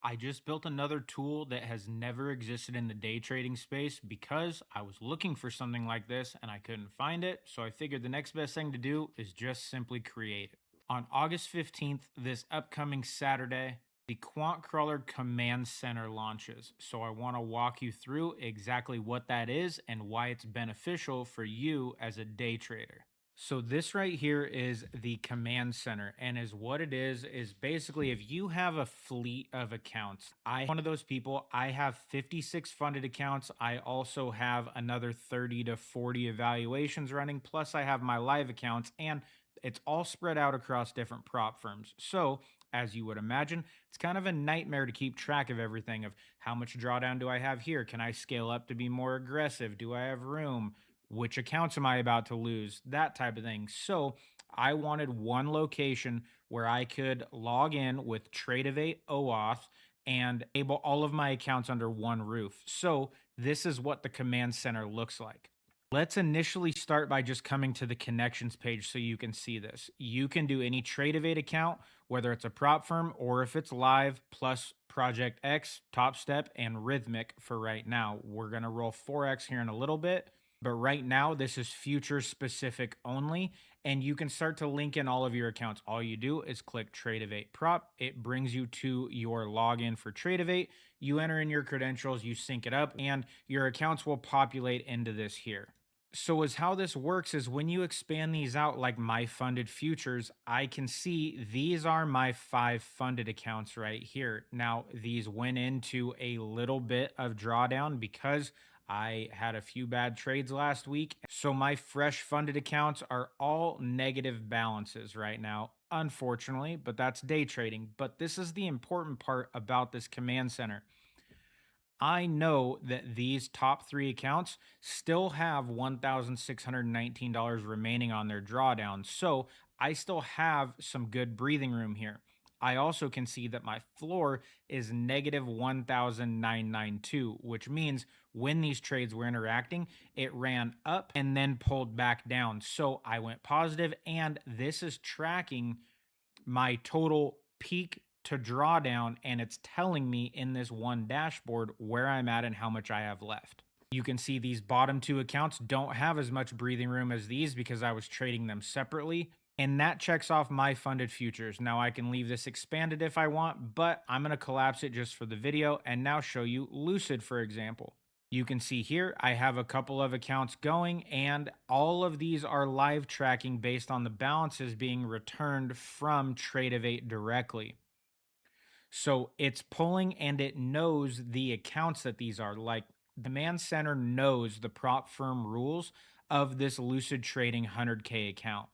I just built another tool that has never existed in the day trading space because I was looking for something like this and I couldn't find it. So I figured the next best thing to do is just simply create it. On August 15th, this upcoming Saturday, the QuantCrawler Command Center launches. So I want to walk you through exactly what that is and why it's beneficial for you as a day trader. So this right here is the command center, and is what it is basically if you have a fleet of accounts. One of those people. I have 56 funded accounts. I also have another 30 to 40 evaluations running, plus I have my live accounts, and it's all spread out across different prop firms. So as you would imagine, it's kind of a nightmare to keep track of everything of how much drawdown do I have here? Can I scale up to be more aggressive? Do I have room? Which accounts am I about to lose? That type of thing. So I wanted one location where I could log in with Tradovate, OAuth, and enable all of my accounts under one roof. So this is what the command center looks like. Let's initially start by just coming to the connections page so you can see this. You can do any Tradovate account, whether it's a prop firm or if it's live, plus ProjectX, TopStep, and Rithmic for right now. We're going to roll forex here in a little bit. But right now, this is future specific only, and you can start to link in all of your accounts. All you do is click Tradovate Prop. It brings you to your login for Tradovate. You enter in your credentials, you sync it up, and your accounts will populate into this here. So as how this works is when you expand these out like MyFundedFutures, I can see these are my 5 funded accounts right here. Now, these went into a little bit of drawdown because I had a few bad trades last week. So my fresh funded accounts are all negative balances right now, unfortunately, but that's day trading. But this is the important part about this command center. I know that these top 3 accounts still have $1,619 remaining on their drawdown. So I still have some good breathing room here. I also can see that my floor is negative 1,992, which means when these trades were interacting, it ran up and then pulled back down. So I went positive, and this is tracking my total peak to drawdown, and it's telling me in this one dashboard where I'm at and how much I have left. You can see these bottom 2 accounts don't have as much breathing room as these because I was trading them separately. And that checks off my funded futures. Now I can leave this expanded if I want, but I'm going to collapse it just for the video and now show you Lucid, for example. You can see here, I have a couple of accounts going, and all of these are live tracking based on the balances being returned from Tradeivate directly. So it's pulling and it knows the accounts that these are. Like the Command Center knows the prop firm rules of this Lucid Trading 100K account.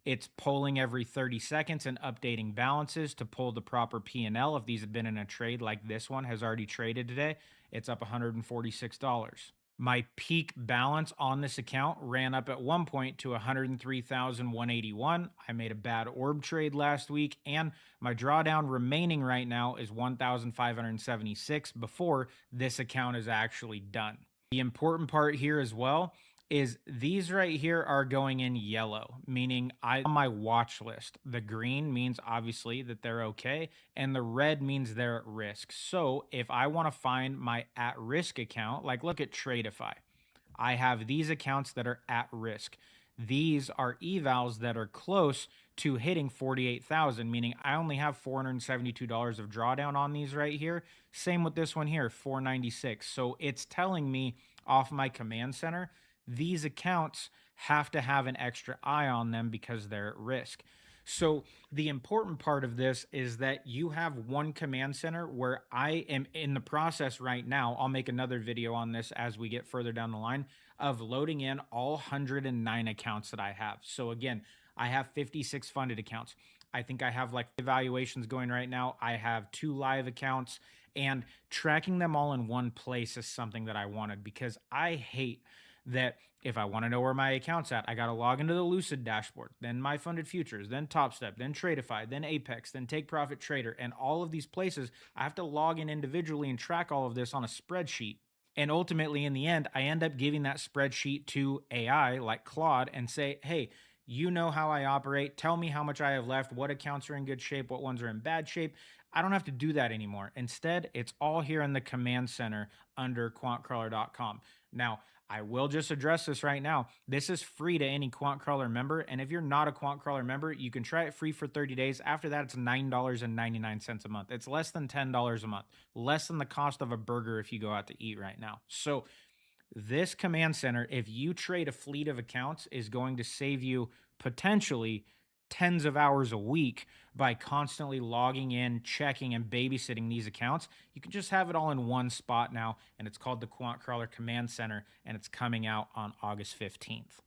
It's polling every 30 seconds and updating balances to pull the proper P&L. If these have been in a trade like this one has already traded today, it's up $146. My peak balance on this account ran up at one point to 103,181. I made a bad orb trade last week, and my drawdown remaining right now is 1,576 before this account is actually done. The important part here as well is these right here are going in yellow, meaning I on my watch list. The green means obviously that they're okay, and the red means they're at risk. So if I want to find my at risk account, like look at Tradeify, I have these accounts that are at risk. These are evals that are close to hitting 48,000, meaning I only have $472 of drawdown on these right here. Same with this one here, 496. So it's telling me off my command center, these accounts have to have an extra eye on them because they're at risk. So the important part of this is that you have one command center where I am in the process right now. I'll make another video on this as we get further down the line of loading in all 109 accounts that I have. So again, I have 56 funded accounts. I think I have like evaluations going right now. I have 2 live accounts, and tracking them all in one place is something that I wanted because I hate that if I want to know where my account's at, I got to log into the Lucid dashboard, then MyFundedFutures, then TopStep, then Tradeify, then Apex, then TakeProfitTrader, and all of these places. I have to log in individually and track all of this on a spreadsheet. And ultimately, in the end, I end up giving that spreadsheet to AI like Claude and say, hey, you know how I operate. Tell me how much I have left, what accounts are in good shape, what ones are in bad shape. I don't have to do that anymore. Instead, it's all here in the command center under quantcrawler.com. Now, I will just address this right now. This is free to any QuantCrawler member. And if you're not a QuantCrawler member, you can try it free for 30 days. After that, it's $9.99 a month. It's less than $10 a month, less than the cost of a burger if you go out to eat right now. So, this command center, if you trade a fleet of accounts, is going to save you potentially tens of hours a week by constantly logging in, checking, and babysitting these accounts. You can just have it all in one spot now, and it's called the QuantCrawler Command Center, and it's coming out on August 15th.